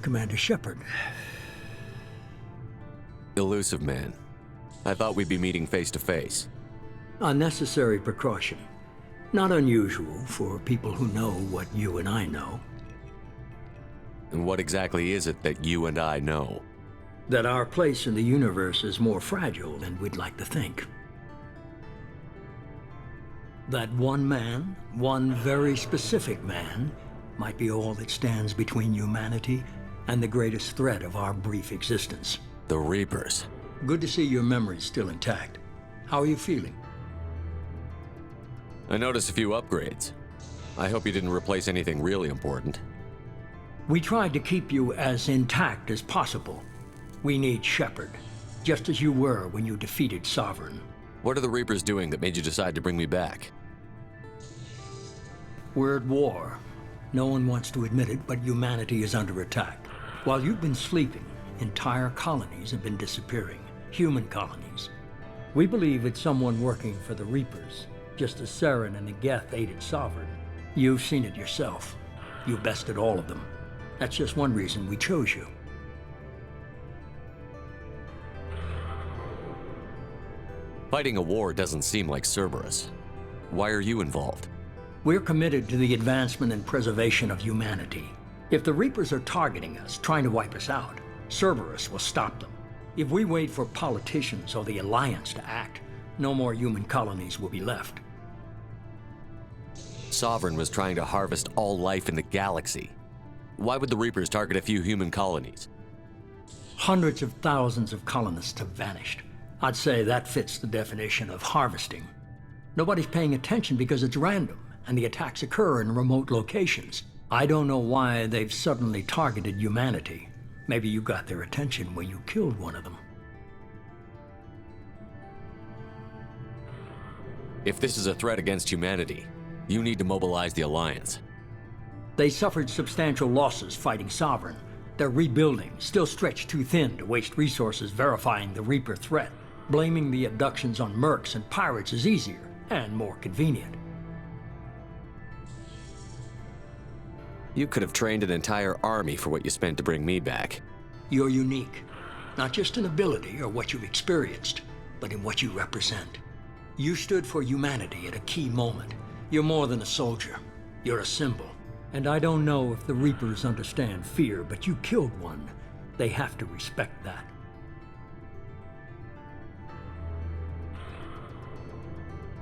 Commander Shepard. Illusive man. I thought we'd be meeting face to face. A necessary precaution. Not unusual for people who know what you and I know. And what exactly is it that you and I know? That our place in the universe is more fragile than we'd like to think. That one man, one very specific man, might be all that stands between humanity and the greatest threat of our brief existence. The Reapers. Good to see your memory's still intact. How are you feeling? I noticed a few upgrades. I hope you didn't replace anything really important. We tried to keep you as intact as possible. We need Shepard, just as you were when you defeated Sovereign. What are the Reapers doing that made you decide to bring me back? We're at war. No one wants to admit it, but humanity is under attack. While you've been sleeping, entire colonies have been disappearing. Human colonies. We believe it's someone working for the Reapers, just as Saren and the Geth aided Sovereign. You've seen it yourself. You bested all of them. That's just one reason we chose you. Fighting a war doesn't seem like Cerberus. Why are you involved? We're committed to the advancement and preservation of humanity. If the Reapers are targeting us, trying to wipe us out, Cerberus will stop them. If we wait for politicians or the Alliance to act, no more human colonies will be left. Sovereign was trying to harvest all life in the galaxy. Why would the Reapers target a few human colonies? Hundreds of thousands of colonists have vanished. I'd say that fits the definition of harvesting. Nobody's paying attention because it's random, and the attacks occur in remote locations. I don't know why they've suddenly targeted humanity. Maybe you got their attention when you killed one of them. If this is a threat against humanity, you need to mobilize the Alliance. They suffered substantial losses fighting Sovereign. They're rebuilding, still stretched too thin to waste resources verifying the Reaper threat. Blaming the abductions on mercs and pirates is easier and more convenient. You could have trained an entire army for what you spent to bring me back. You're unique, not just in ability or what you've experienced, but in what you represent. You stood for humanity at a key moment. You're more than a soldier. You're a symbol. And I don't know if the Reapers understand fear, but you killed one. They have to respect that.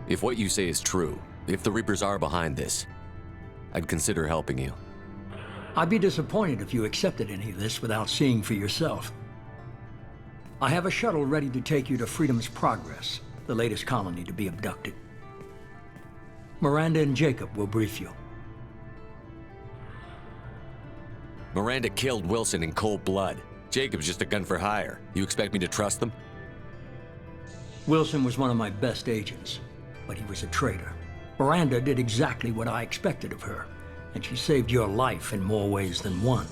If what you say is true, if the Reapers are behind this, I'd consider helping you. I'd be disappointed if you accepted any of this without seeing for yourself. I have a shuttle ready to take you to Freedom's Progress, the latest colony to be abducted. Miranda and Jacob will brief you. Miranda killed Wilson in cold blood. Jacob's just a gun for hire. You expect me to trust them? Wilson was one of my best agents, but he was a traitor. Miranda did exactly what I expected of her, and she saved your life in more ways than one.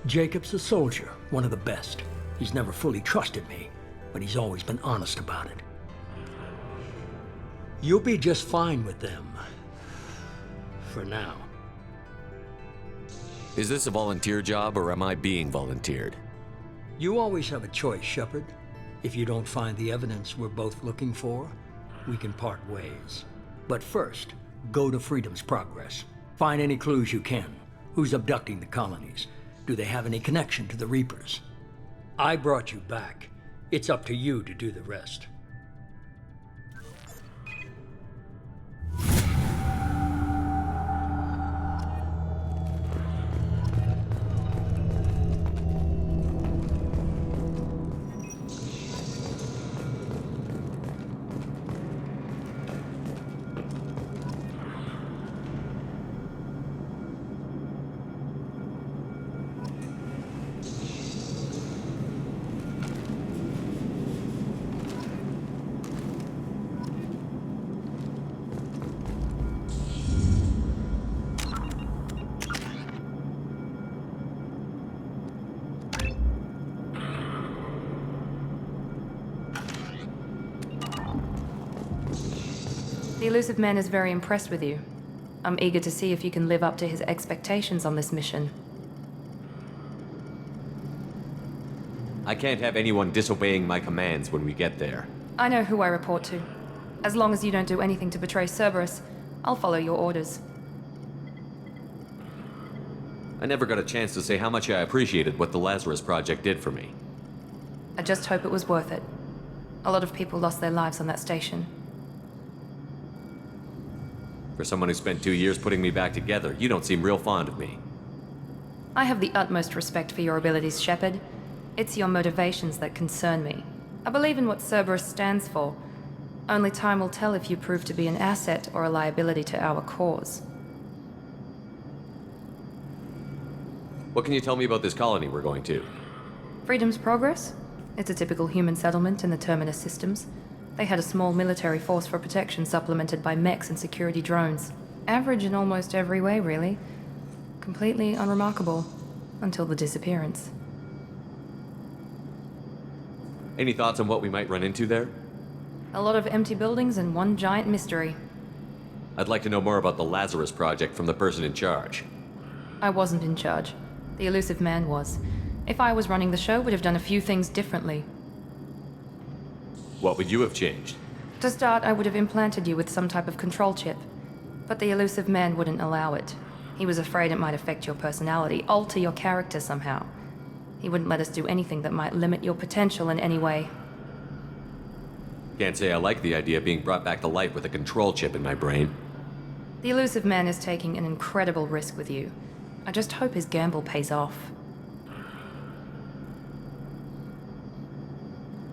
Jacob's a soldier, one of the best. He's never fully trusted me, but he's always been honest about it. You'll be just fine with them. For now. Is this a volunteer job, or am I being volunteered? You always have a choice, Shepard. If you don't find the evidence we're both looking for, we can part ways. But first, go to Freedom's Progress. Find any clues you can. Who's abducting the colonies? Do they have any connection to the Reapers? I brought you back. It's up to you to do the rest. The Illusive Man is very impressed with you. I'm eager to see if you can live up to his expectations on this mission. I can't have anyone disobeying my commands when we get there. I know who I report to. As long as you don't do anything to betray Cerberus, I'll follow your orders. I never got a chance to say how much I appreciated what the Lazarus Project did for me. I just hope it was worth it. A lot of people lost their lives on that station. For someone who spent 2 years putting me back together, you don't seem real fond of me. I have the utmost respect for your abilities, Shepard. It's your motivations that concern me. I believe in what Cerberus stands for. Only time will tell if you prove to be an asset or a liability to our cause. What can you tell me about this colony we're going to? Freedom's Progress? It's a typical human settlement in the Terminus systems. They had a small military force for protection supplemented by mechs and security drones. Average in almost every way, really. Completely unremarkable. Until the disappearance. Any thoughts on what we might run into there? A lot of empty buildings and one giant mystery. I'd like to know more about the Lazarus Project from the person in charge. I wasn't in charge. The Illusive Man was. If I was running the show, would have done a few things differently. What would you have changed? To start, I would have implanted you with some type of control chip. But the Illusive Man wouldn't allow it. He was afraid it might affect your personality, alter your character somehow. He wouldn't let us do anything that might limit your potential in any way. Can't say I like the idea of being brought back to life with a control chip in my brain. The Illusive Man is taking an incredible risk with you. I just hope his gamble pays off.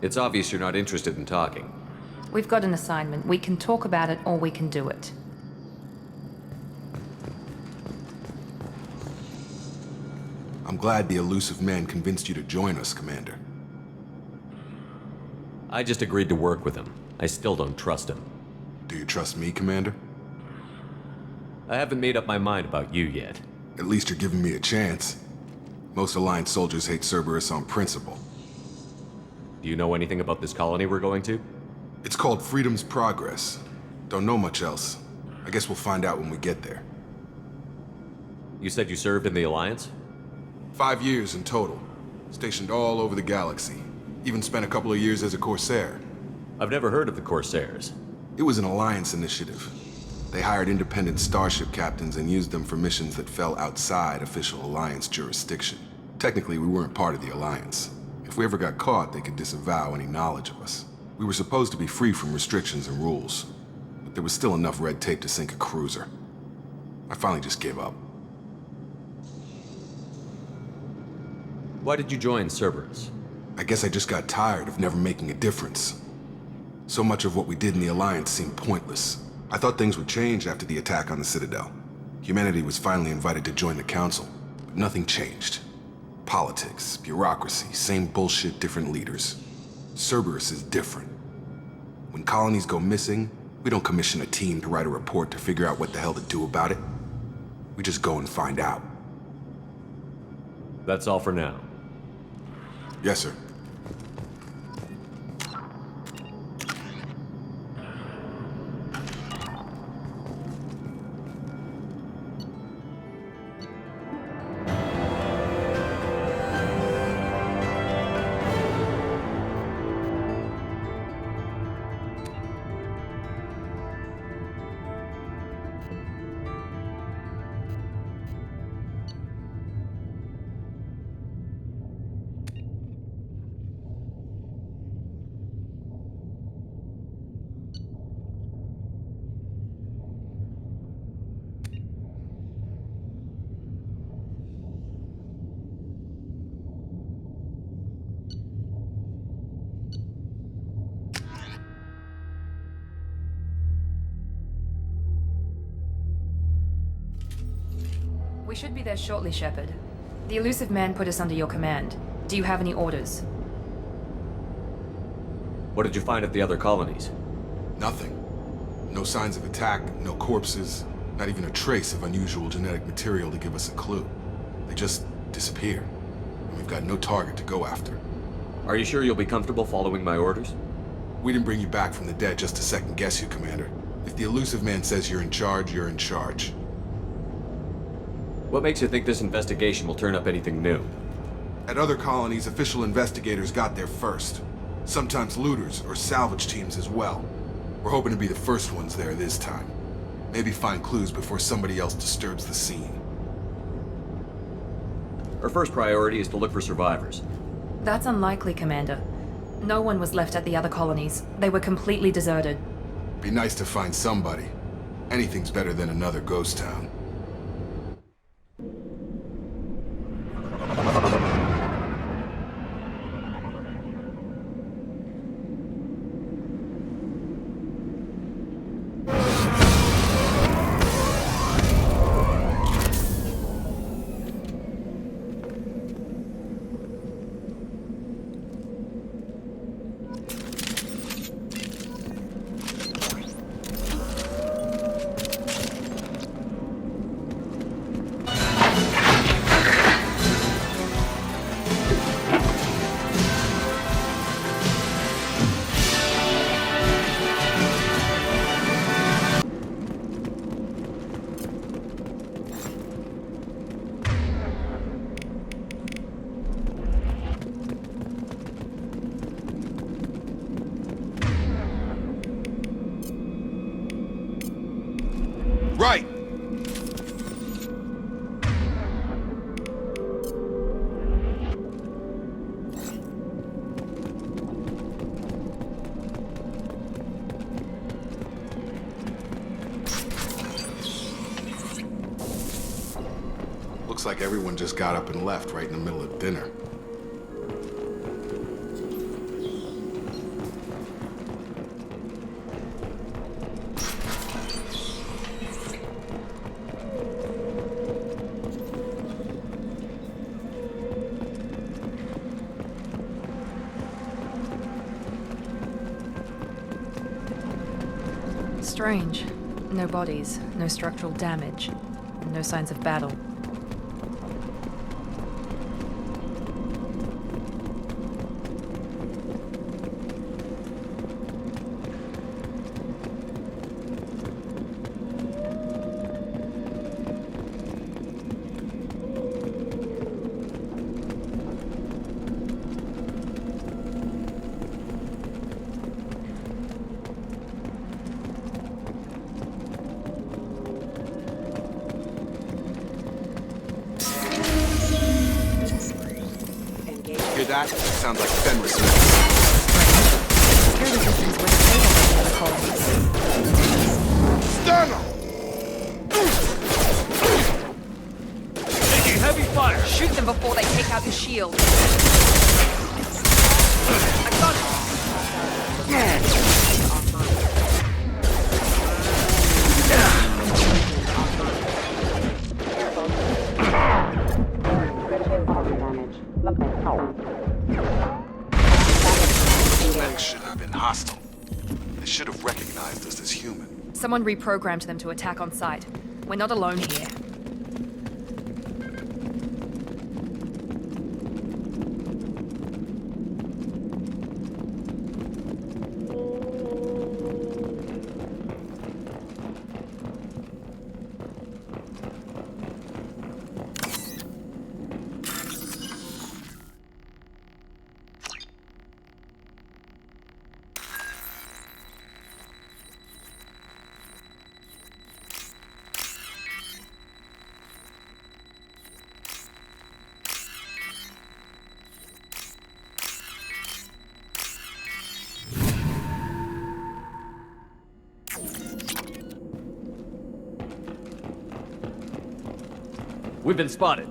It's obvious you're not interested in talking. We've got an assignment. We can talk about it or we can do it. I'm glad the Illusive Man convinced you to join us, Commander. I just agreed to work with him. I still don't trust him. Do you trust me, Commander? I haven't made up my mind about you yet. At least you're giving me a chance. Most Alliance soldiers hate Cerberus on principle. Do you know anything about this colony we're going to? It's called Freedom's Progress. Don't know much else. I guess we'll find out when we get there. You said you served in the Alliance? 5 years in total. Stationed all over the galaxy. Even spent a couple of years as a Corsair. I've never heard of the Corsairs. It was an Alliance initiative. They hired independent starship captains and used them for missions that fell outside official Alliance jurisdiction. Technically, we weren't part of the Alliance. If we ever got caught, they could disavow any knowledge of us. We were supposed to be free from restrictions and rules, but there was still enough red tape to sink a cruiser. I finally just gave up. Why did you join Cerberus? I guess I just got tired of never making a difference. So much of what we did in the Alliance seemed pointless. I thought things would change after the attack on the Citadel. Humanity was finally invited to join the Council, but nothing changed. Politics, bureaucracy, same bullshit, different leaders. Cerberus is different. When colonies go missing, we don't commission a team to write a report to figure out what the hell to do about it. We just go and find out. That's all for now. Yes, sir. We should be there shortly, Shepard. The Illusive Man put us under your command. Do you have any orders? What did you find at the other colonies? Nothing. No signs of attack, no corpses, not even a trace of unusual genetic material to give us a clue. They just disappear. And we've got no target to go after. Are you sure you'll be comfortable following my orders? We didn't bring you back from the dead just to second guess you, Commander. If the Illusive Man says you're in charge, you're in charge. What makes you think this investigation will turn up anything new? At other colonies, official investigators got there first. Sometimes looters or salvage teams as well. We're hoping to be the first ones there this time. Maybe find clues before somebody else disturbs the scene. Our first priority is to look for survivors. That's unlikely, Commander. No one was left at the other colonies. They were completely deserted. Be nice to find somebody. Anything's better than another ghost town. Right! Looks like everyone just got up and left right in the middle of dinner. Strange. No bodies, no structural damage, and no signs of battle. Hear that? Sounds like Fenris. Security systems were disabled in the other colonies. Stand up! Taking heavy fire! Shoot them before they take out your shield. I got These should have been hostile. They should have recognized us as human. Someone reprogrammed them to attack on sight. We're not alone here. We've been spotted.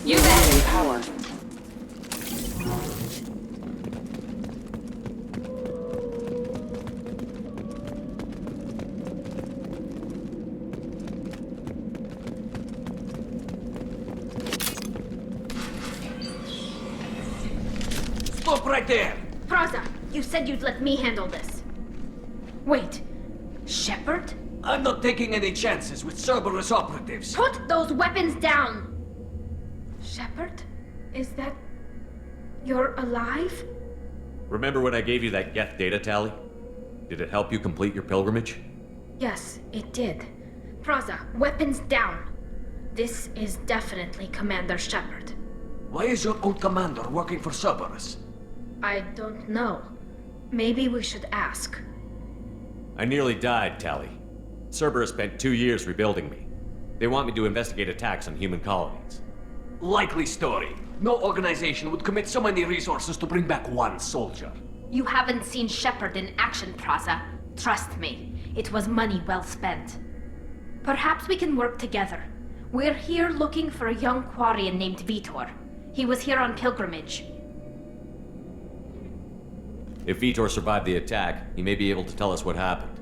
You there? Power. Stop right there! Praza, you said you'd let me handle this. Wait, Shepard? I'm not taking any chances with Cerberus operatives. Put those weapons down! Shepard? Is that... you're alive? Remember when I gave you that Geth data tally? Did it help you complete your pilgrimage? Yes, it did. Praza, weapons down. This is definitely Commander Shepard. Why is your old commander working for Cerberus? I don't know. Maybe we should ask. I nearly died, Tally. Cerberus spent 2 years rebuilding me. They want me to investigate attacks on human colonies. Likely story. No organization would commit so many resources to bring back one soldier. You haven't seen Shepard in action, Praza. Trust me, it was money well spent. Perhaps we can work together. We're here looking for a young Quarian named Vitor. He was here on pilgrimage. If Vitor survived the attack, he may be able to tell us what happened.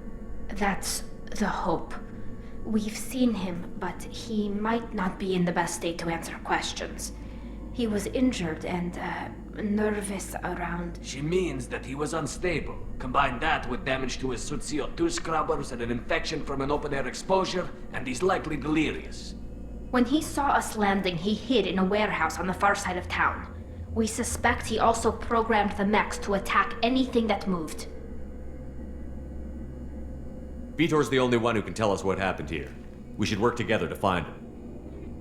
That's the hope. We've seen him, but he might not be in the best state to answer questions. He was injured and, nervous around... She means that he was unstable. Combine that with damage to his suit CO2 scrubbers and an infection from an open-air exposure, and he's likely delirious. When he saw us landing, he hid in a warehouse on the far side of town. We suspect he also programmed the mechs to attack anything that moved. Vitor's the only one who can tell us what happened here. We should work together to find him.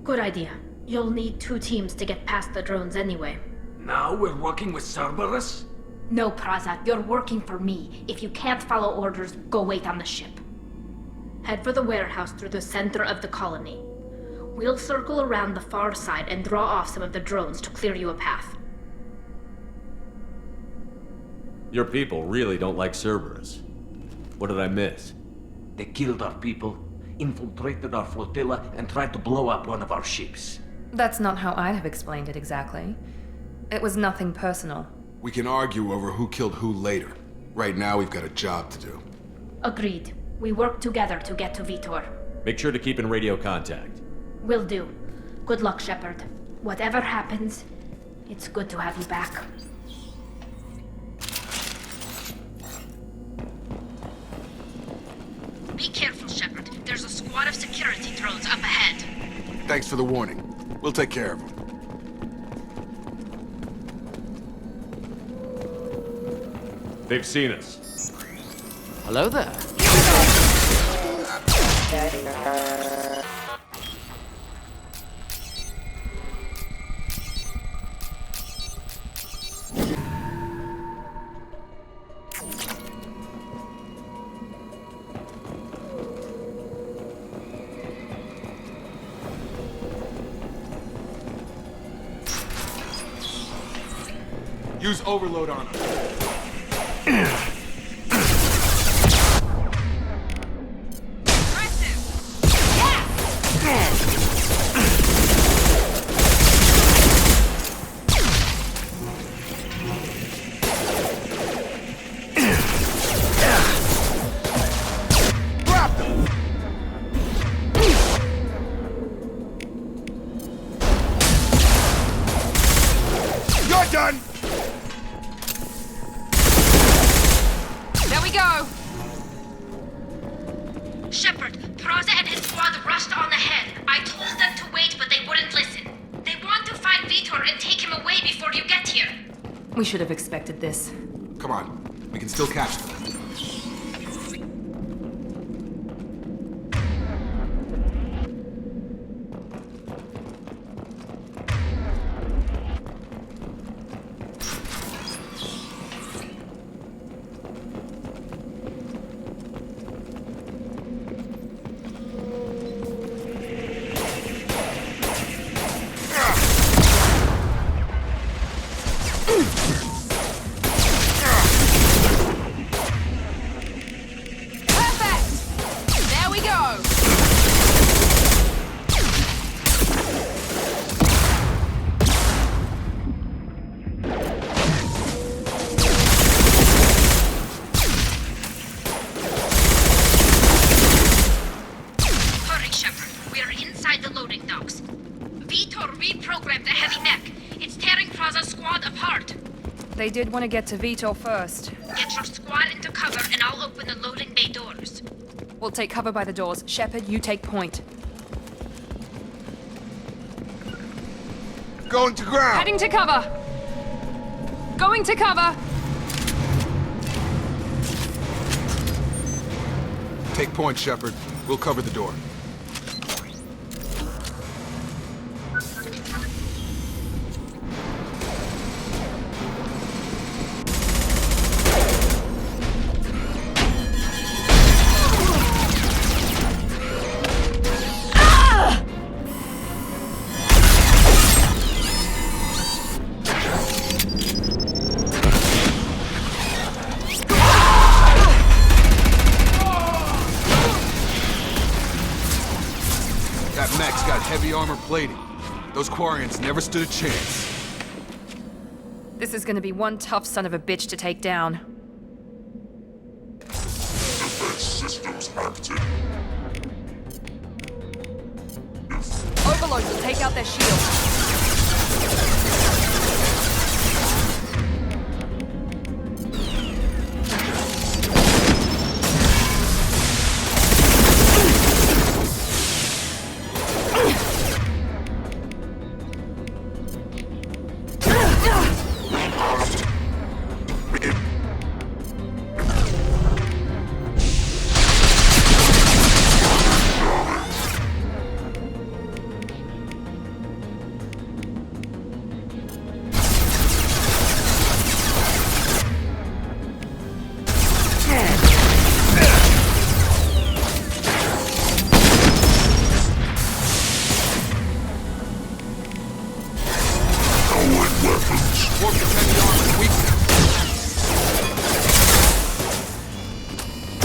Good idea. You'll need 2 teams to get past the drones anyway. Now we're working with Cerberus? No, Praza, you're working for me. If you can't follow orders, go wait on the ship. Head for the warehouse through the center of the colony. We'll circle around the far side and draw off some of the drones to clear you a path. Your people really don't like Cerberus. What did I miss? They killed our people, infiltrated our flotilla, and tried to blow up one of our ships. That's not how I'd have explained it exactly. It was nothing personal. We can argue over who killed who later. Right now, we've got a job to do. Agreed. We work together to get to Vitor. Make sure to keep in radio contact. Will do. Good luck, Shepard. Whatever happens, it's good to have you back. Be careful, Shepard. There's a squad of security drones up ahead. Thanks for the warning. We'll take care of them. They've seen us. Hello there. Use overload on them. Done! There we go! Shepard, Praza and his squad rushed on ahead. I told them to wait, but they wouldn't listen. They want to find Vitor and take him away before you get here. We should have expected this. Come on, we can still catch them. They did want to get to Vitor first. Get your squad into cover and I'll open the loading bay doors. We'll take cover by the doors. Shepard, you take point. Going to ground! Heading to cover! Going to cover! Take point, Shepard. We'll cover the door. That mech's got heavy armor plating. Those Quarians never stood a chance. This is gonna be one tough son of a bitch to take down. Defense systems active. Overlord will take out their shields.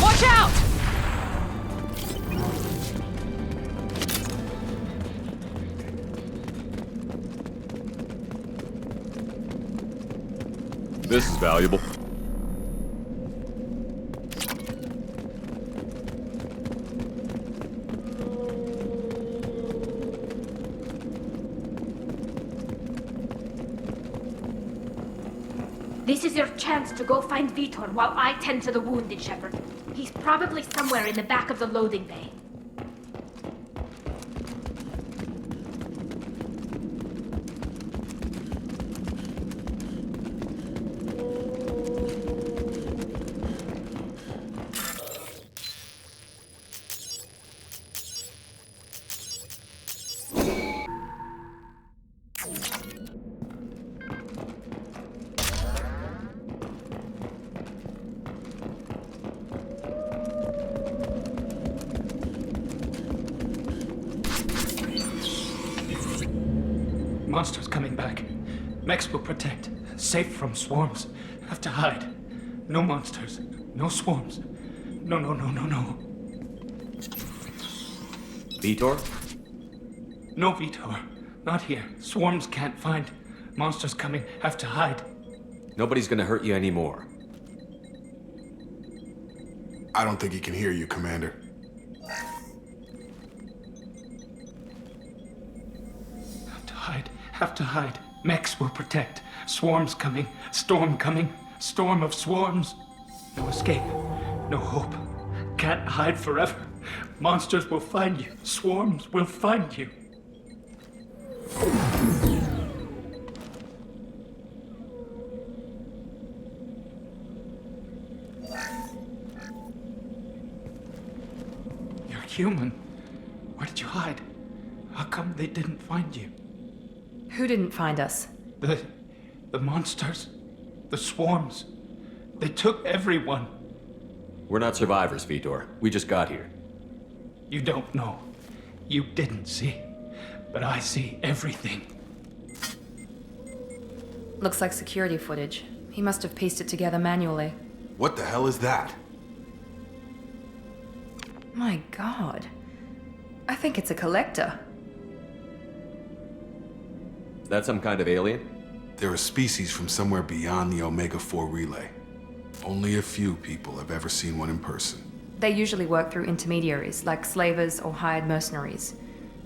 Watch out! This is valuable. This is your chance to go find Vitor while I tend to the wounded, Shepard. He's probably somewhere in the back of the loading bay. Monsters coming back. Mechs will protect. Safe from swarms. Have to hide. No monsters. No swarms. No. Vitor? No Vitor. Not here. Swarms can't find. Monsters coming. Have to hide. Nobody's gonna hurt you anymore. I don't think he can hear you, Commander. Have to hide. Mechs will protect. Swarms coming. Storm coming. Storm of swarms. No escape. No hope. Can't hide forever. Monsters will find you. Swarms will find you. You're human. Where did you hide? How come they didn't find you? Who didn't find us? The monsters. The swarms. They took everyone. We're not survivors, Vitor. We just got here. You don't know. You didn't see. But I see everything. Looks like security footage. He must have pieced it together manually. What the hell is that? My God. I think it's a collector. Is that some kind of alien? They're a species from somewhere beyond the Omega-4 relay. Only a few people have ever seen one in person. They usually work through intermediaries, like slavers or hired mercenaries.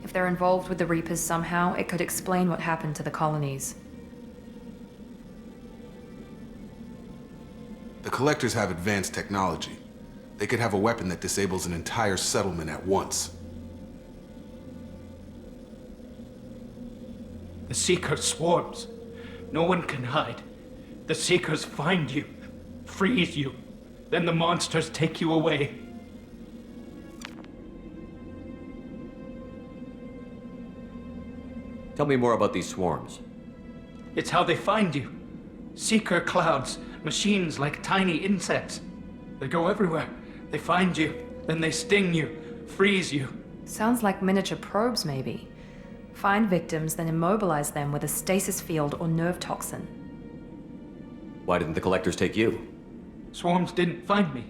If they're involved with the Reapers somehow, it could explain what happened to the colonies. The Collectors have advanced technology. They could have a weapon that disables an entire settlement at once. The Seeker swarms. No one can hide. The Seekers find you, freeze you. Then the monsters take you away. Tell me more about these swarms. It's how they find you. Seeker clouds, machines like tiny insects. They go everywhere. They find you, then they sting you, freeze you. Sounds like miniature probes, maybe. Find victims, then immobilize them with a stasis field or nerve toxin. Why didn't the collectors take you? Swarms didn't find me.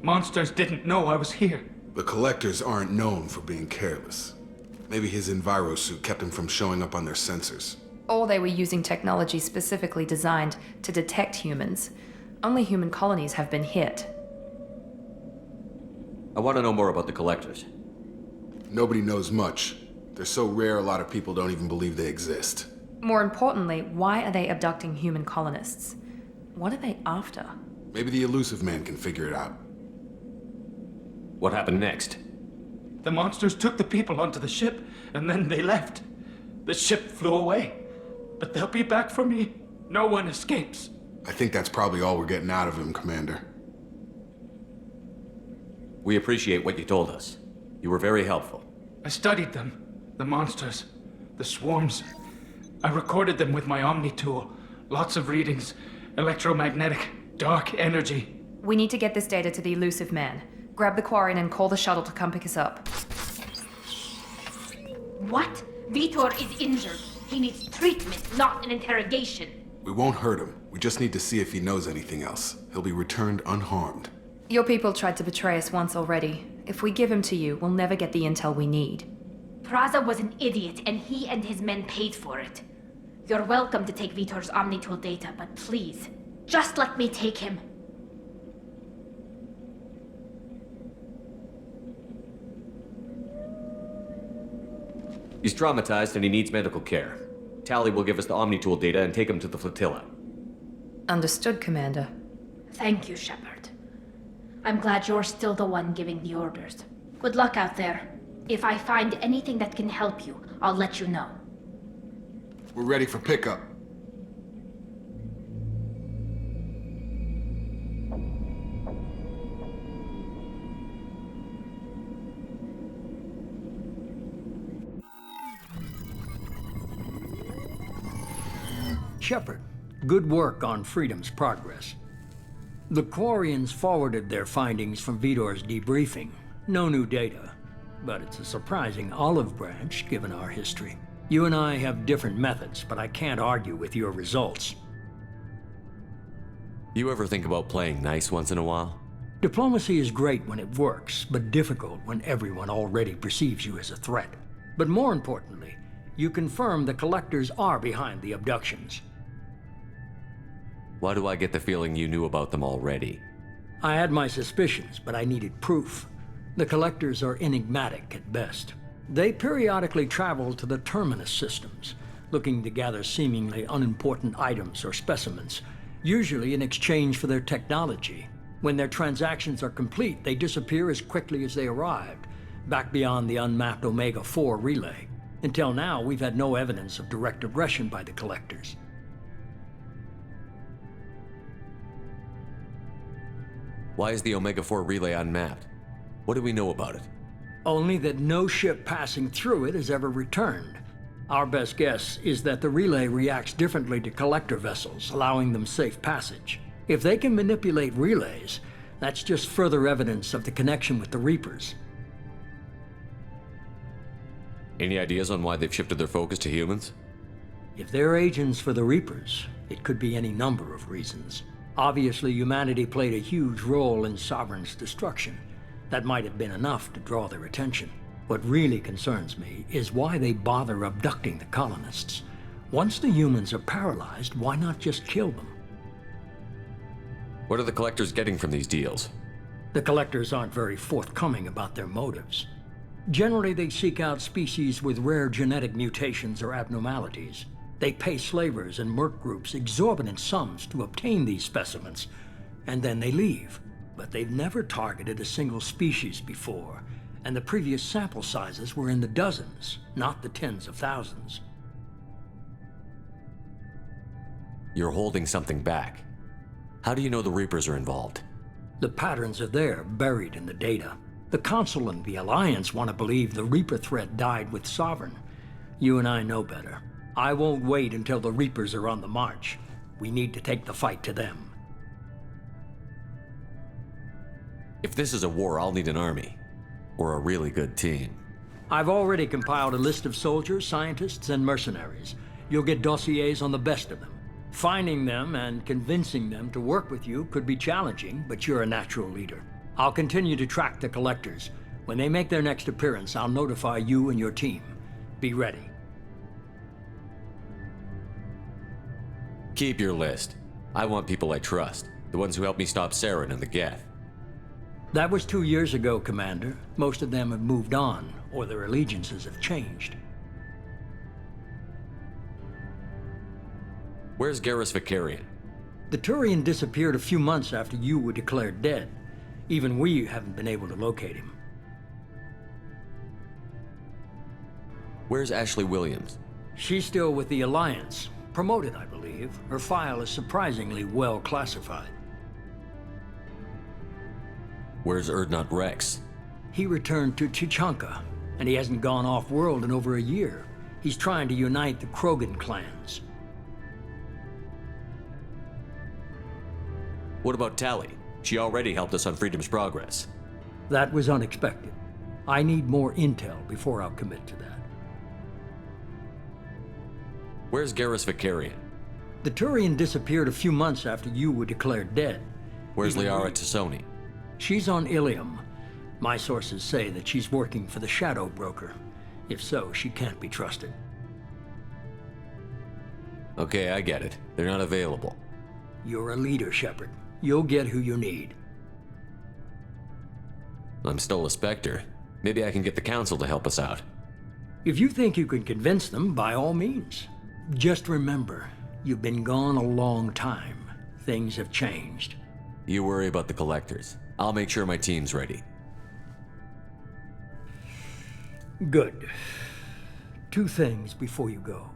Monsters didn't know I was here. The collectors aren't known for being careless. Maybe his enviro suit kept him from showing up on their sensors. Or they were using technology specifically designed to detect humans. Only human colonies have been hit. I want to know more about the collectors. Nobody knows much. They're so rare, a lot of people don't even believe they exist. More importantly, why are they abducting human colonists? What are they after? Maybe the Illusive man can figure it out. What happened next? The monsters took the people onto the ship, and then they left. The ship flew away. But they'll be back for me. No one escapes. I think that's probably all we're getting out of him, Commander. We appreciate what you told us. You were very helpful. I studied them. The monsters. The swarms. I recorded them with my Omni tool. Lots of readings. Electromagnetic. Dark energy. We need to get this data to the Illusive man. Grab the Quarian and call the shuttle to come pick us up. What? Vitor is injured. He needs treatment, not an interrogation. We won't hurt him. We just need to see if he knows anything else. He'll be returned unharmed. Your people tried to betray us once already. If we give him to you, we'll never get the intel we need. Praza was an idiot, and he and his men paid for it. You're welcome to take Vitor's Omnitool data, but please, just let me take him. He's traumatized and he needs medical care. Tally will give us the Omnitool data and take him to the flotilla. Understood, Commander. Thank you, Shepard. I'm glad you're still the one giving the orders. Good luck out there. If I find anything that can help you, I'll let you know. We're ready for pickup. Shepard, good work on Freedom's progress. The Quarians forwarded their findings from Vitor's debriefing. No new data, but it's a surprising olive branch given our history. You and I have different methods, but I can't argue with your results. You ever think about playing nice once in a while? Diplomacy is great when it works, but difficult when everyone already perceives you as a threat. But more importantly, you confirm the collectors are behind the abductions. Why do I get the feeling you knew about them already? I had my suspicions, but I needed proof. The collectors are enigmatic at best. They periodically travel to the terminus systems, looking to gather seemingly unimportant items or specimens, usually in exchange for their technology. When their transactions are complete, they disappear as quickly as they arrived, back beyond the unmapped Omega-4 relay. Until now, we've had no evidence of direct aggression by the collectors. Why is the Omega-4 relay unmapped? What do we know about it? Only that no ship passing through it has ever returned. Our best guess is that the relay reacts differently to collector vessels, allowing them safe passage. If they can manipulate relays, that's just further evidence of the connection with the Reapers. Any ideas on why they've shifted their focus to humans? If they're agents for the Reapers, it could be any number of reasons. Obviously, humanity played a huge role in Sovereign's destruction. That might have been enough to draw their attention. What really concerns me is why they bother abducting the colonists. Once the humans are paralyzed, why not just kill them? What are the collectors getting from these deals? The collectors aren't very forthcoming about their motives. Generally, they seek out species with rare genetic mutations or abnormalities. They pay slavers and merc groups exorbitant sums to obtain these specimens, and then they leave. But they've never targeted a single species before, and the previous sample sizes were in the dozens, not the tens of thousands. You're holding something back. How do you know the Reapers are involved? The patterns are there, buried in the data. The Council and the Alliance want to believe the Reaper threat died with Sovereign, You and I know better. I won't wait until the Reapers are on the march. We need to take the fight to them. If this is a war, I'll need an army. Or a really good team. I've already compiled a list of soldiers, scientists, and mercenaries. You'll get dossiers on the best of them. Finding them and convincing them to work with you could be challenging, but you're a natural leader. I'll continue to track the collectors. When they make their next appearance, I'll notify you and your team. Be ready. Keep your list. I want people I trust. The ones who helped me stop Saren and the Geth. That was 2 years ago, Commander. Most of them have moved on, or their allegiances have changed. Where's Garrus Vicarian? The Turian disappeared a few months after you were declared dead. Even we haven't been able to locate him. Where's Ashley Williams? She's still with the Alliance. Promoted, I believe. Her file is surprisingly well classified. Where's Urdnot Rex? He returned to Chichanka, and he hasn't gone off-world in over a year. He's trying to unite the Krogan clans. What about Tali? She already helped us on Freedom's Progress. That was unexpected. I need more intel before I'll commit to that. Where's Garrus Vicarian? The Turian disappeared a few months after you were declared dead. Where's Liara Tassoni? She's on Ilium. My sources say that she's working for the Shadow Broker. If so, she can't be trusted. Okay, I get it. They're not available. You're a leader, Shepard. You'll get who you need. I'm still a Spectre. Maybe I can get the Council to help us out. If you think you can convince them, by all means. Just remember, you've been gone a long time. Things have changed. You worry about the Collectors. I'll make sure my team's ready. Good. 2 things before you go.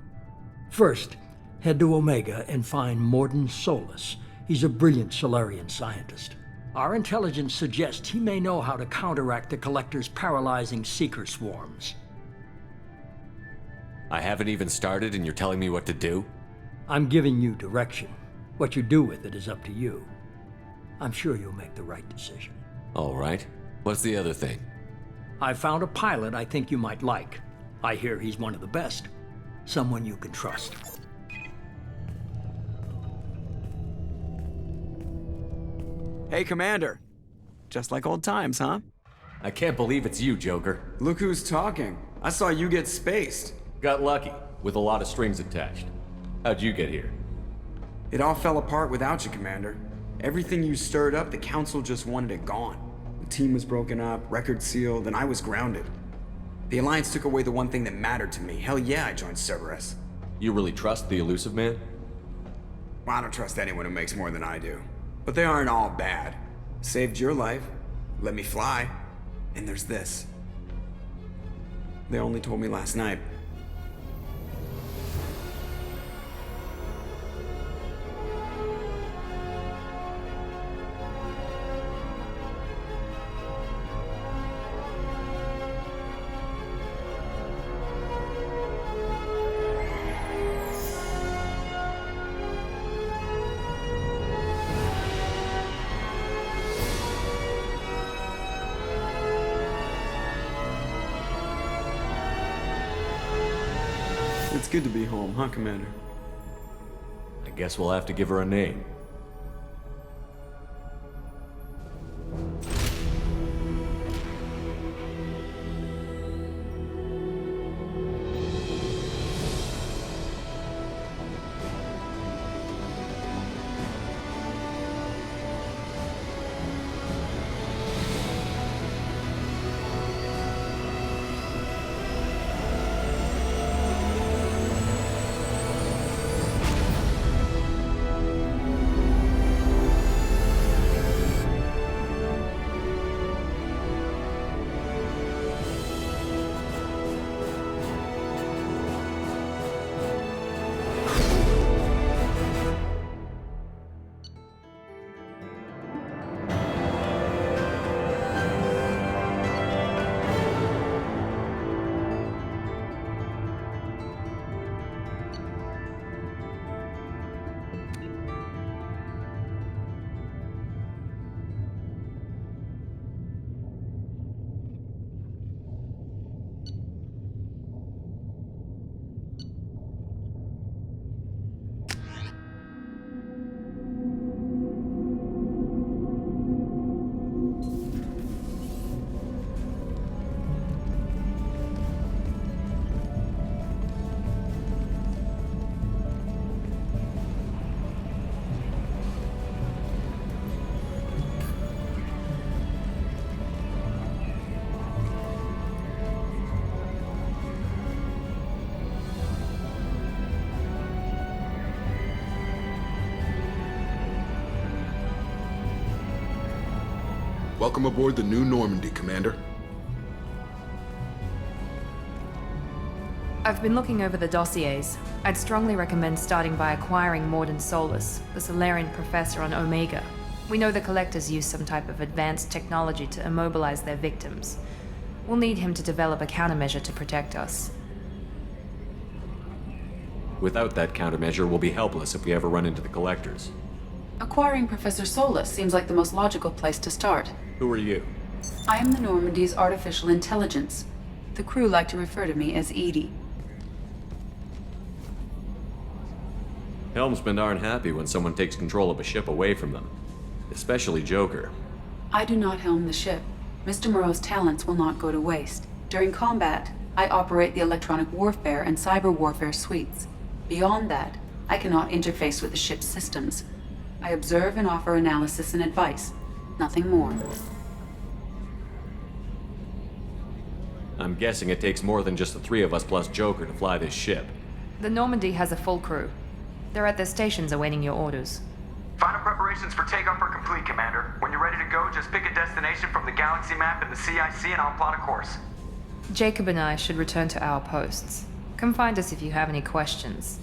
First, head to Omega and find Mordin Solus. He's a brilliant Solarian scientist. Our intelligence suggests he may know how to counteract the Collector's paralyzing Seeker swarms. I haven't even started and you're telling me what to do? I'm giving you direction. What you do with it is up to you. I'm sure you'll make the right decision. All right. What's the other thing? I found a pilot I think you might like. I hear he's one of the best. Someone you can trust. Hey, Commander. Just like old times, huh? I can't believe it's you, Joker. Look who's talking. I saw you get spaced. Got lucky, with a lot of strings attached. How'd you get here? It all fell apart without you, Commander. Everything you stirred up, the Council just wanted it gone. The team was broken up, record sealed, and I was grounded. The Alliance took away the one thing that mattered to me. Hell yeah, I joined Cerberus. You really trust the Illusive Man? Well, I don't trust anyone who makes more than I do. But they aren't all bad. Saved your life, let me fly, and there's this. They only told me last night. It's good to be home, huh, Commander? I guess we'll have to give her a name. Welcome aboard the new Normandy, Commander. I've been looking over the dossiers. I'd strongly recommend starting by acquiring Morden Solus, the Solarian professor on Omega. We know the Collectors use some type of advanced technology to immobilize their victims. We'll need him to develop a countermeasure to protect us. Without that countermeasure, we'll be helpless if we ever run into the Collectors. Acquiring Professor Solus seems like the most logical place to start. Who are you? I am the Normandy's artificial intelligence. The crew like to refer to me as Edie. Helmsmen aren't happy when someone takes control of a ship away from them. Especially Joker. I do not helm the ship. Mr. Moreau's talents will not go to waste. During combat, I operate the electronic warfare and cyber warfare suites. Beyond that, I cannot interface with the ship's systems. I observe and offer analysis and advice. Nothing more. I'm guessing it takes more than just the three of us plus Joker to fly this ship. The Normandy has a full crew. They're at their stations awaiting your orders. Final preparations for takeoff are complete, Commander. When you're ready to go, just pick a destination from the galaxy map in the CIC and I'll plot a course. Jacob and I should return to our posts. Come find us if you have any questions.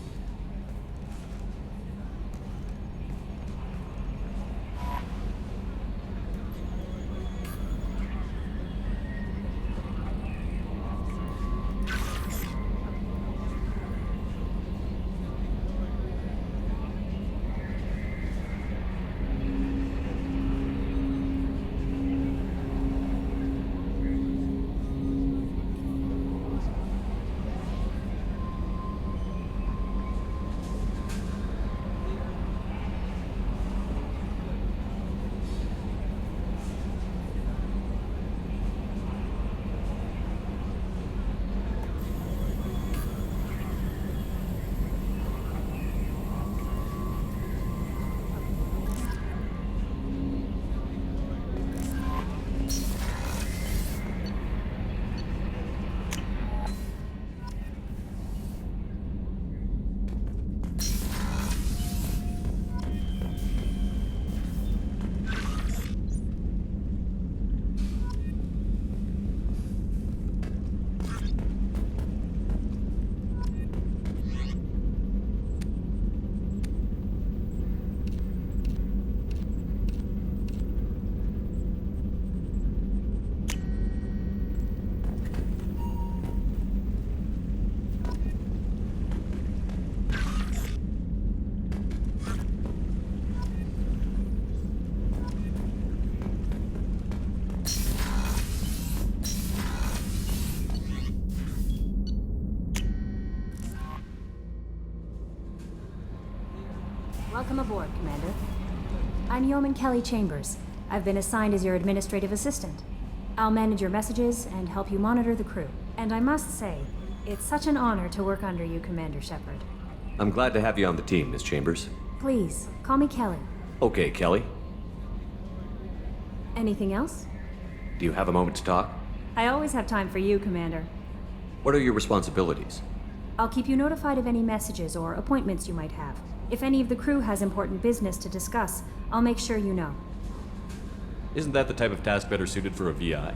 Welcome aboard, Commander. I'm Yeoman Kelly Chambers. I've been assigned as your administrative assistant. I'll manage your messages and help you monitor the crew. And I must say, it's such an honor to work under you, Commander Shepard. I'm glad to have you on the team, Miss Chambers. Please, call me Kelly. Okay, Kelly. Anything else? Do you have a moment to talk? I always have time for you, Commander. What are your responsibilities? I'll keep you notified of any messages or appointments you might have. If any of the crew has important business to discuss, I'll make sure you know. Isn't that the type of task better suited for a VI?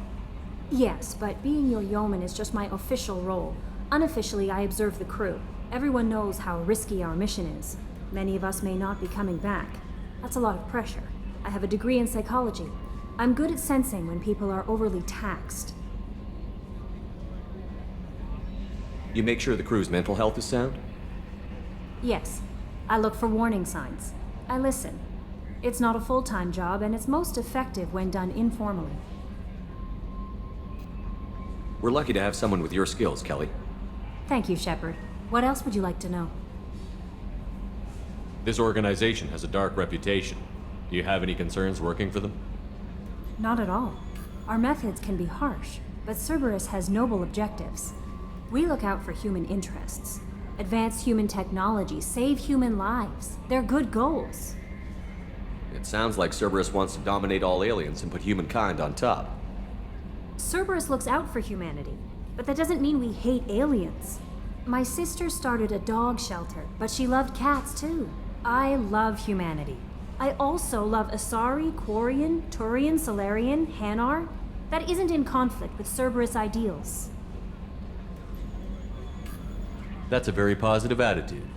Yes, but being your yeoman is just my official role. Unofficially, I observe the crew. Everyone knows how risky our mission is. Many of us may not be coming back. That's a lot of pressure. I have a degree in psychology. I'm good at sensing when people are overly taxed. You make sure the crew's mental health is sound? Yes. I look for warning signs. I listen. It's not a full-time job, and it's most effective when done informally. We're lucky to have someone with your skills, Kelly. Thank you, Shepard. What else would you like to know? This organization has a dark reputation. Do you have any concerns working for them? Not at all. Our methods can be harsh, but Cerberus has noble objectives. We look out for human interests. Advance human technology, save human lives. They're good goals. It sounds like Cerberus wants to dominate all aliens and put humankind on top. Cerberus looks out for humanity, but that doesn't mean we hate aliens. My sister started a dog shelter, but she loved cats too. I love humanity. I also love Asari, Quarian, Turian, Solarian, Hanar. That isn't in conflict with Cerberus ideals. That's a very positive attitude.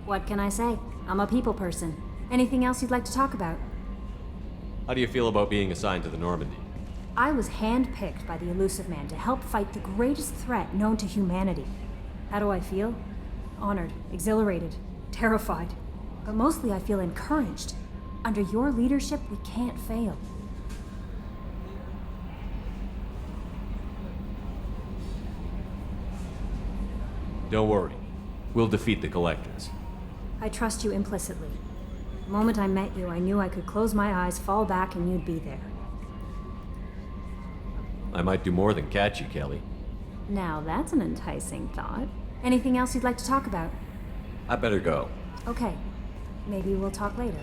What can I say? I'm a people person. Anything else you'd like to talk about? How do you feel about being assigned to the Normandy? I was handpicked by the Illusive Man to help fight the greatest threat known to humanity. How do I feel? Honored, exhilarated, terrified. But mostly I feel encouraged. Under your leadership, we can't fail. Don't worry. We'll defeat the Collectors. I trust you implicitly. The moment I met you, I knew I could close my eyes, fall back, and you'd be there. I might do more than catch you, Kelly. Now that's an enticing thought. Anything else you'd like to talk about? I better go. Okay. Maybe we'll talk later.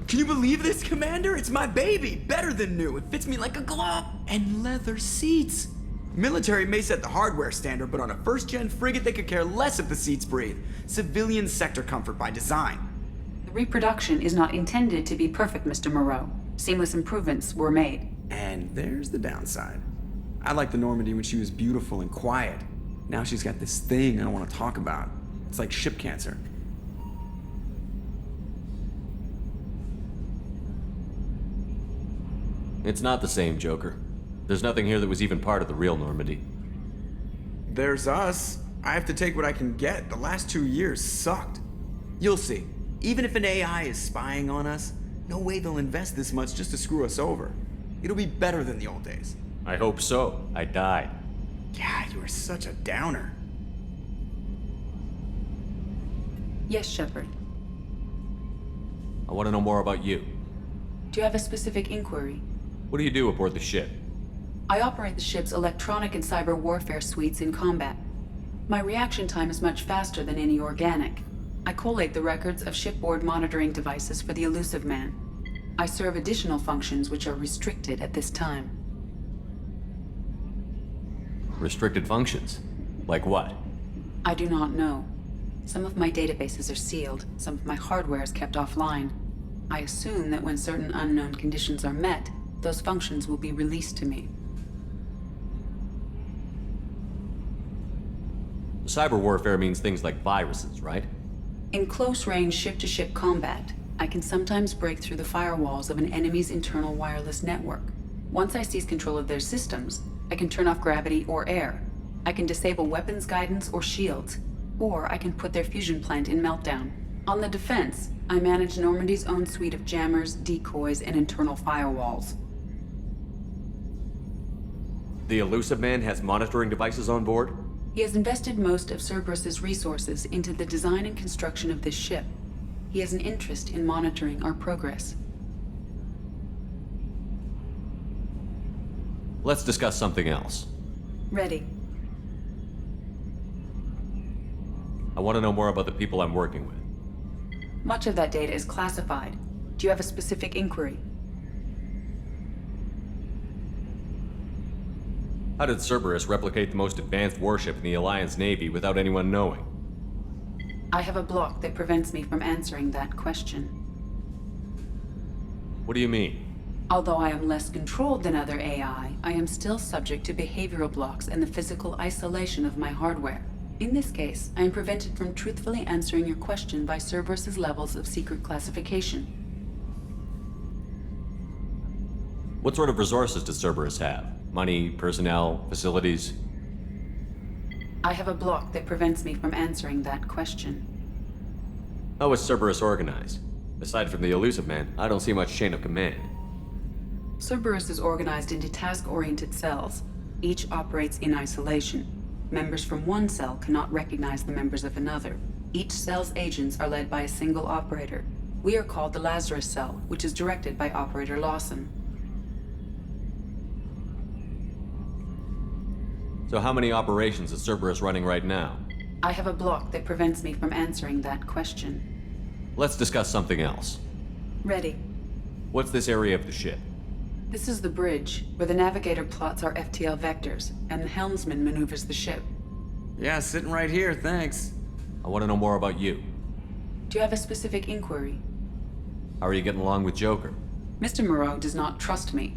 Can you believe this, Commander? It's my baby! Better than new. It fits me like a glove. And leather seats. Military may set the hardware standard, but on a first-gen frigate, they could care less if the seats breathe. Civilian sector comfort by design. The reproduction is not intended to be perfect, Mr. Moreau. Seamless improvements were made. And there's the downside. I liked the Normandy when she was beautiful and quiet. Now she's got this thing I don't want to talk about. It's like ship cancer. It's not the same, Joker. There's nothing here that was even part of the real Normandy. There's us. I have to take what I can get. The last 2 years sucked. You'll see. Even if an AI is spying on us, no way they'll invest this much just to screw us over. It'll be better than the old days. I hope so. I died. Yeah, you were such a downer. Yes, Shepard. I want to know more about you. Do you have a specific inquiry? What do you do aboard the ship? I operate the ship's electronic and cyber warfare suites in combat. My reaction time is much faster than any organic. I collate the records of shipboard monitoring devices for the Illusive Man. I serve additional functions which are restricted at this time. Restricted functions? Like what? I do not know. Some of my databases are sealed, some of my hardware is kept offline. I assume that when certain unknown conditions are met, those functions will be released to me. Cyber warfare means things like viruses, right? In close-range ship-to-ship combat, I can sometimes break through the firewalls of an enemy's internal wireless network. Once I seize control of their systems, I can turn off gravity or air. I can disable weapons guidance or shields. Or I can put their fusion plant in meltdown. On the defense, I manage Normandy's own suite of jammers, decoys, and internal firewalls. The Illusive Man has monitoring devices on board? He has invested most of Cerberus's resources into the design and construction of this ship. He has an interest in monitoring our progress. Let's discuss something else. Ready. I want to know more about the people I'm working with. Much of that data is classified. Do you have a specific inquiry? How did Cerberus replicate the most advanced warship in the Alliance Navy without anyone knowing? I have a block that prevents me from answering that question. What do you mean? Although I am less controlled than other AI, I am still subject to behavioral blocks and the physical isolation of my hardware. In this case, I am prevented from truthfully answering your question by Cerberus's levels of secret classification. What sort of resources does Cerberus have? Money, personnel, facilities? I have a block that prevents me from answering that question. How is Cerberus organized? Aside from the Illusive Man, I don't see much chain of command. Cerberus is organized into task-oriented cells. Each operates in isolation. Members from one cell cannot recognize the members of another. Each cell's agents are led by a single operator. We are called the Lazarus Cell, which is directed by Operator Lawson. So how many operations is Cerberus running right now? I have a block that prevents me from answering that question. Let's discuss something else. Ready. What's this area of the ship? This is the bridge, where the navigator plots our FTL vectors, and the helmsman maneuvers the ship. Yeah, sitting right here, thanks. I want to know more about you. Do you have a specific inquiry? How are you getting along with Joker? Mr. Moreau does not trust me.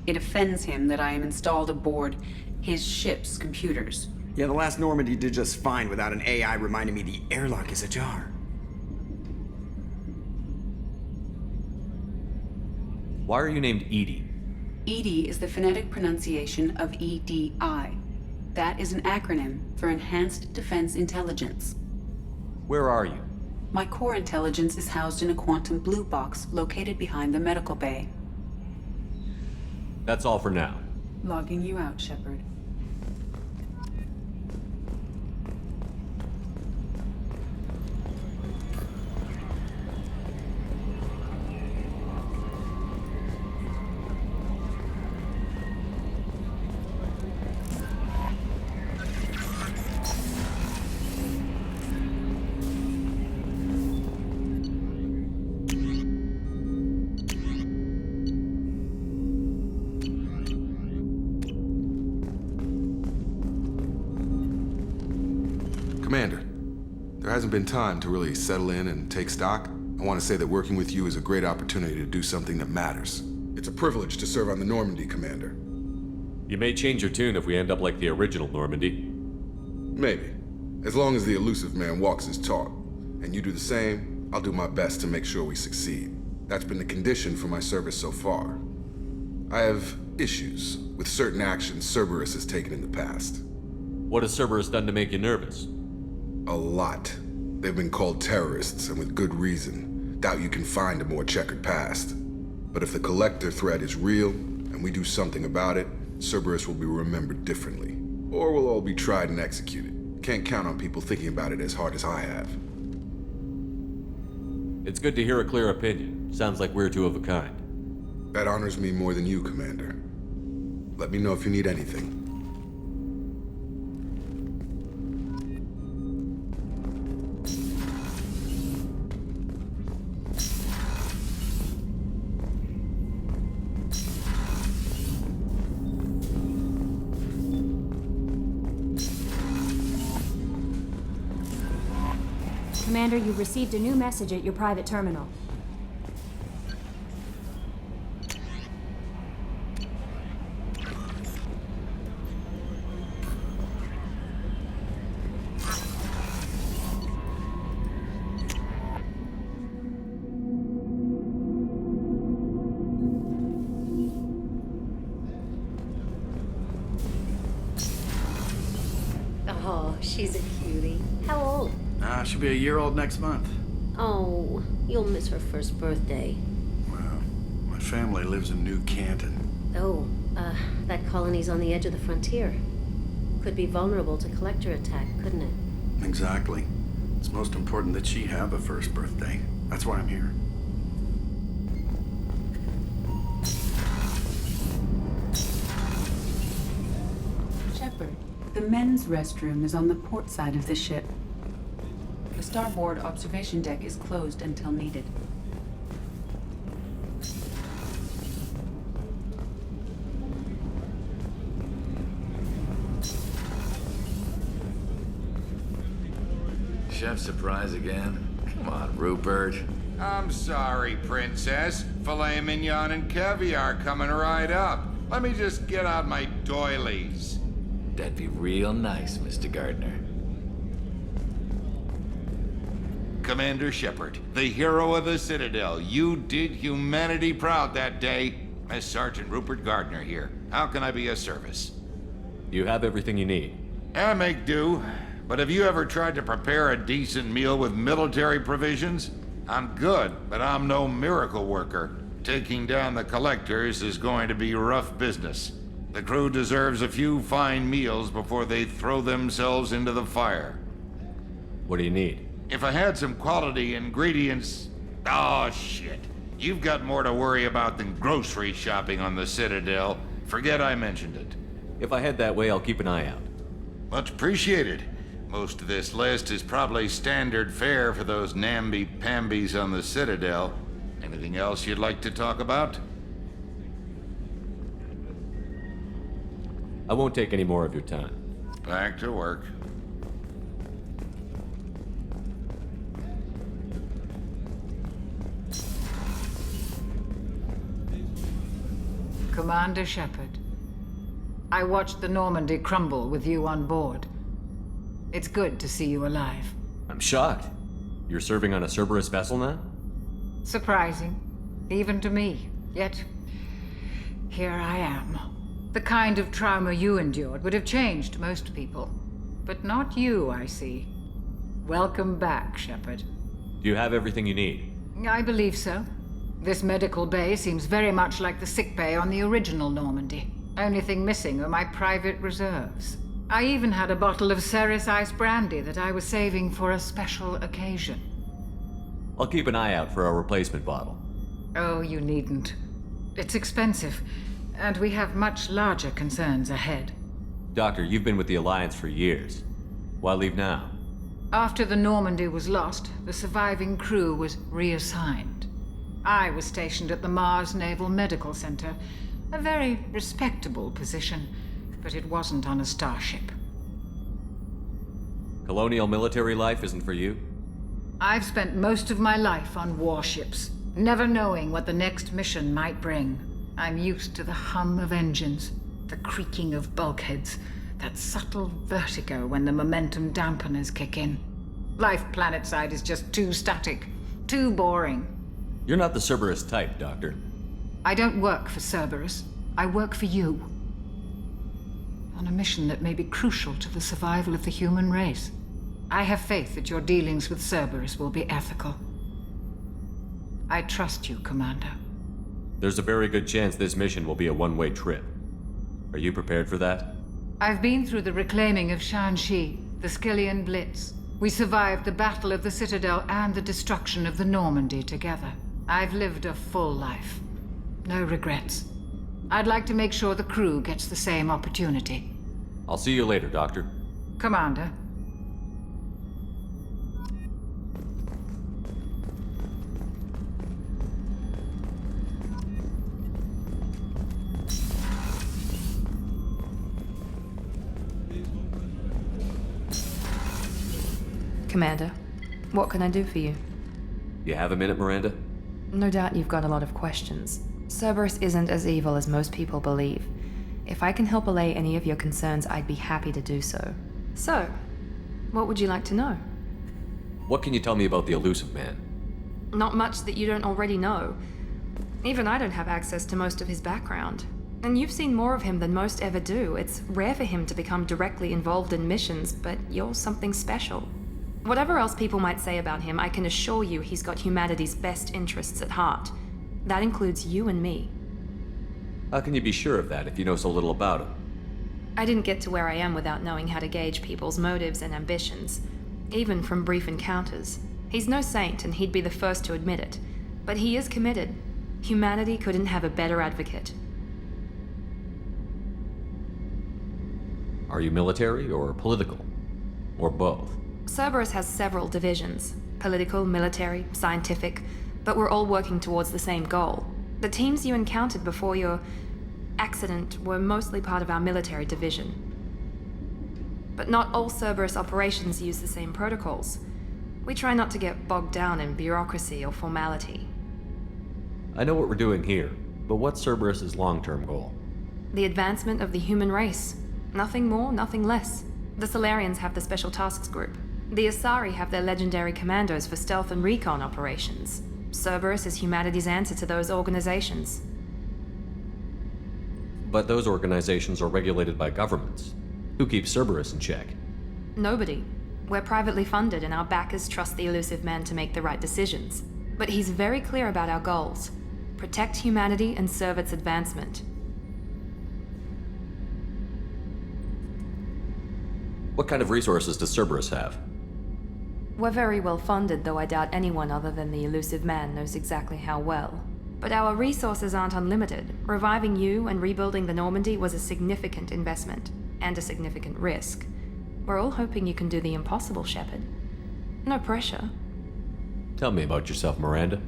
It offends him that I am installed aboard his ship's computers. Yeah, the last Normandy did just fine without an AI reminding me the airlock is ajar. Why are you named Edie? EDI is the phonetic pronunciation of EDI. That is an acronym for Enhanced Defense Intelligence. Where are you? My core intelligence is housed in a quantum blue box located behind the medical bay. That's all for now. Logging you out, Shepard. Commander, there hasn't been time to really settle in and take stock. I want to say that working with you is a great opportunity to do something that matters. It's a privilege to serve on the Normandy, Commander. You may change your tune if we end up like the original Normandy. Maybe. As long as the Illusive Man walks his talk, and you do the same, I'll do my best to make sure we succeed. That's been the condition for my service so far. I have issues with certain actions Cerberus has taken in the past. What has Cerberus done to make you nervous? A lot. They've been called terrorists, and with good reason. Doubt you can find a more checkered past. But if the Collector threat is real, and we do something about it, Cerberus will be remembered differently. Or we'll all be tried and executed. Can't count on people thinking about it as hard as I have. It's good to hear a clear opinion. Sounds like we're two of a kind. That honors me more than you, Commander. Let me know if you need anything. Commander, you received a new message at your private terminal. Oh, She's a cutie. How old? She'll be a year old next month. Oh, you'll miss her first birthday. Well, my family lives in New Canton. Oh, that colony's on the edge of the frontier. Could be vulnerable to collector attack, couldn't it? Exactly. It's most important that she have a first birthday. That's why I'm here. Shepard, the men's restroom is on the port side of the ship. The starboard observation deck is closed until needed. Chef surprise again? Come on, Rupert. I'm sorry, Princess. Filet mignon and caviar coming right up. Let me just get out my doilies. That'd be real nice, Mr. Gardner. Commander Shepard, the hero of the Citadel. You did humanity proud that day. As Sergeant Rupert Gardner here. How can I be of service? You have everything you need. I make do. But have you ever tried to prepare a decent meal with military provisions? I'm good, but I'm no miracle worker. Taking down the collectors is going to be rough business. The crew deserves a few fine meals before they throw themselves into the fire. What do you need? If I had some quality ingredients... Oh, shit. You've got more to worry about than grocery shopping on the Citadel. Forget I mentioned it. If I head that way, I'll keep an eye out. Much appreciated. Most of this list is probably standard fare for those namby-pambies on the Citadel. Anything else you'd like to talk about? I won't take any more of your time. Back to work. Commander Shepard, I watched the Normandy crumble with you on board. It's good to see you alive. I'm shocked. You're serving on a Cerberus vessel now? Surprising, even to me. Yet, here I am. The kind of trauma you endured would have changed most people. But not you, I see. Welcome back, Shepard. Do you have everything you need? I believe so. This medical bay seems very much like the sick bay on the original Normandy. Only thing missing are my private reserves. I even had a bottle of Ceres Ice brandy that I was saving for a special occasion. I'll keep an eye out for a replacement bottle. Oh, you needn't. It's expensive, and we have much larger concerns ahead. Doctor, you've been with the Alliance for years. Why leave now? After the Normandy was lost, the surviving crew was reassigned. I was stationed at the Mars Naval Medical Center, a very respectable position, but it wasn't on a starship. Colonial military life isn't for you? I've spent most of my life on warships, never knowing what the next mission might bring. I'm used to the hum of engines, the creaking of bulkheads, that subtle vertigo when the momentum dampeners kick in. Life planetside is just too static, too boring. You're not the Cerberus type, Doctor. I don't work for Cerberus. I work for you. On a mission that may be crucial to the survival of the human race. I have faith that your dealings with Cerberus will be ethical. I trust you, Commander. There's a very good chance this mission will be a one-way trip. Are you prepared for that? I've been through the reclaiming of Shanxi, the Skillian Blitz. We survived the Battle of the Citadel and the destruction of the Normandy together. I've lived a full life. No regrets. I'd like to make sure the crew gets the same opportunity. I'll see you later, Doctor. Commander. Commander, what can I do for you? You have a minute, Miranda? No doubt you've got a lot of questions. Cerberus isn't as evil as most people believe. If I can help allay any of your concerns, I'd be happy to do so. So, what would you like to know? What can you tell me about the Illusive Man? Not much that you don't already know. Even I don't have access to most of his background. And you've seen more of him than most ever do. It's rare for him to become directly involved in missions, but you're something special. Whatever else people might say about him, I can assure you he's got humanity's best interests at heart. That includes you and me. How can you be sure of that if you know so little about him? I didn't get to where I am without knowing how to gauge people's motives and ambitions, even from brief encounters. He's no saint, and he'd be the first to admit it. But he is committed. Humanity couldn't have a better advocate. Are you military or political? Or both? Cerberus has several divisions. Political, military, scientific, but we're all working towards the same goal. The teams you encountered before your accident were mostly part of our military division. But not all Cerberus operations use the same protocols. We try not to get bogged down in bureaucracy or formality. I know what we're doing here, but what's Cerberus's long-term goal? The advancement of the human race. Nothing more, nothing less. The Solarians have the Special Tasks Group. The Asari have their legendary commandos for stealth and recon operations. Cerberus is humanity's answer to those organizations. But those organizations are regulated by governments. Who keeps Cerberus in check? Nobody. We're privately funded and our backers trust the Illusive Man to make the right decisions. But he's very clear about our goals. Protect humanity and serve its advancement. What kind of resources does Cerberus have? We're very well funded, though I doubt anyone other than the Illusive Man knows exactly how well. But our resources aren't unlimited. Reviving you and rebuilding the Normandy was a significant investment, and a significant risk. We're all hoping you can do the impossible, Shepard. No pressure. Tell me about yourself, Miranda.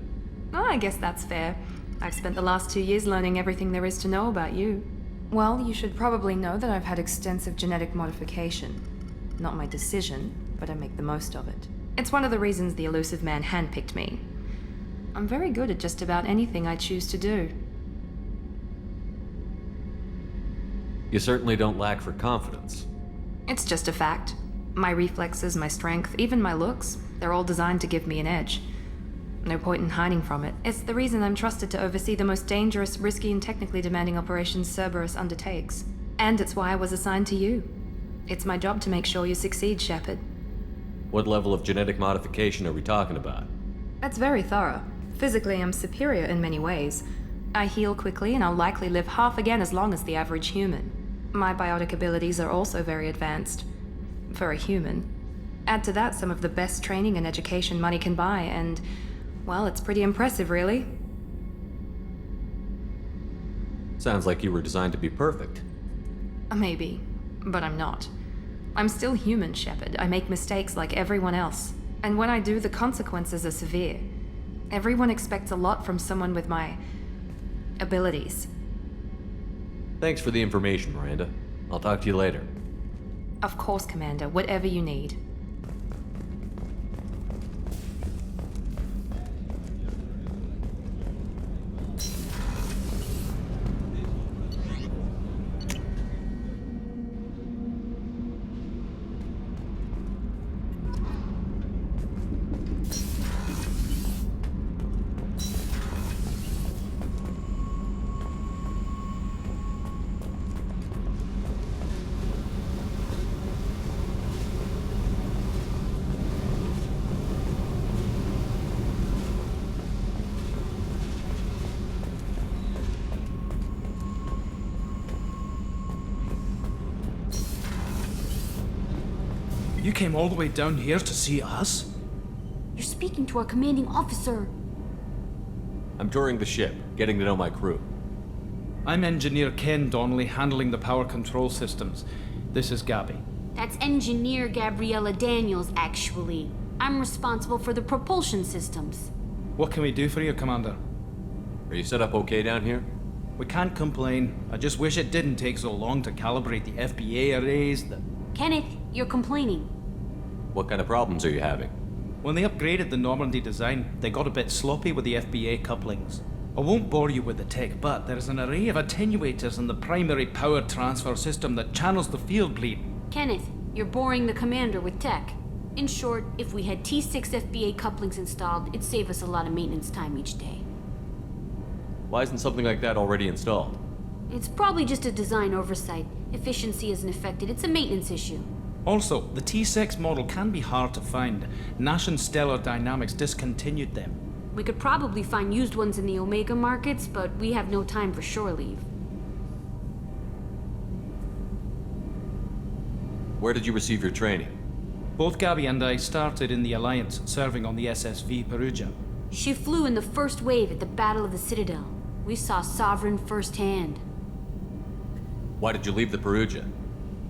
Oh, I guess that's fair. I've spent the last 2 years learning everything there is to know about you. Well, you should probably know that I've had extensive genetic modification. Not my decision, but I make the most of it. It's one of the reasons the Illusive Man handpicked me. I'm very good at just about anything I choose to do. You certainly don't lack for confidence. It's just a fact. My reflexes, my strength, even my looks, they're all designed to give me an edge. No point in hiding from it. It's the reason I'm trusted to oversee the most dangerous, risky, and technically demanding operations Cerberus undertakes. And it's why I was assigned to you. It's my job to make sure you succeed, Shepard. What level of genetic modification are we talking about? That's very thorough. Physically, I'm superior in many ways. I heal quickly, and I'll likely live half again as long as the average human. My biotic abilities are also very advanced. For a human. Add to that some of the best training and education money can buy, and, well, it's pretty impressive, really. Sounds like you were designed to be perfect. Maybe, but I'm not. I'm still human, Shepard. I make mistakes like everyone else. And when I do, the consequences are severe. Everyone expects a lot from someone with my abilities. Thanks for the information, Miranda. I'll talk to you later. Of course, Commander. Whatever you need. You came all the way down here to see us? You're speaking to our commanding officer. I'm touring the ship, getting to know my crew. I'm Engineer Ken Donnelly, handling the power control systems. This is Gabby. That's Engineer Gabriella Daniels, actually. I'm responsible for the propulsion systems. What can we do for you, Commander? Are you set up okay down here? We can't complain. I just wish it didn't take so long to calibrate the FBA arrays. Kenneth, you're complaining. What kind of problems are you having? When they upgraded the Normandy design, they got a bit sloppy with the FBA couplings. I won't bore you with the tech, but there's an array of attenuators in the primary power transfer system that channels the field bleed. Kenneth, you're boring the commander with tech. In short, if we had T6 FBA couplings installed, it'd save us a lot of maintenance time each day. Why isn't something like that already installed? It's probably just a design oversight. Efficiency isn't affected, it's a maintenance issue. Also, the T6 model can be hard to find. Nash and Stellar Dynamics discontinued them. We could probably find used ones in the Omega markets, but we have no time for shore leave. Where did you receive your training? Both Gabby and I started in the Alliance, serving on the SSV Perugia. She flew in the first wave at the Battle of the Citadel. We saw Sovereign firsthand. Why did you leave the Perugia?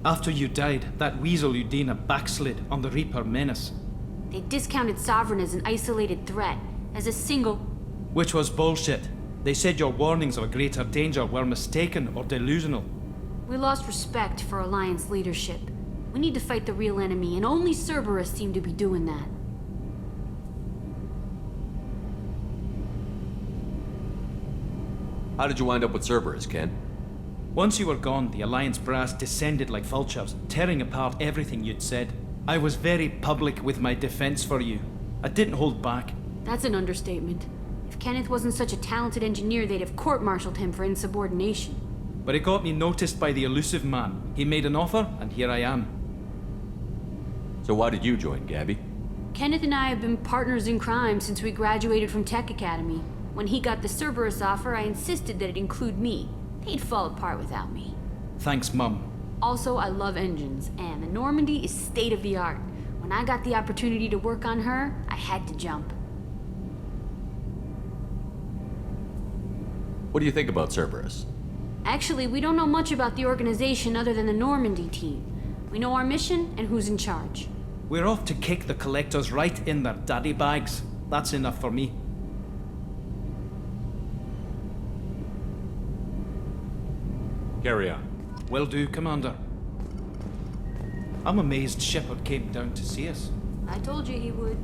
After you died, that weasel Udina backslid on the Reaper Menace. They discounted Sovereign as an isolated threat, as a single... Which was bullshit. They said your warnings of a greater danger were mistaken or delusional. We lost respect for Alliance leadership. We need to fight the real enemy, and only Cerberus seemed to be doing that. How did you wind up with Cerberus, Ken? Once you were gone, the Alliance brass descended like vultures, tearing apart everything you'd said. I was very public with my defense for you. I didn't hold back. That's an understatement. If Kenneth wasn't such a talented engineer, they'd have court-martialed him for insubordination. But it got me noticed by the Illusive man. He made an offer, and here I am. So why did you join, Gabby? Kenneth and I have been partners in crime since we graduated from Tech Academy. When he got the Cerberus offer, I insisted that it include me. They'd fall apart without me. Thanks, Mum. Also, I love engines, and the Normandy is state-of-the-art. When I got the opportunity to work on her, I had to jump. What do you think about Cerberus? Actually, we don't know much about the organization other than the Normandy team. We know our mission and who's in charge. We're off to kick the Collectors right in their daddy bags. That's enough for me. Carry on. Will do, Commander. I'm amazed Shepard came down to see us. I told you he would.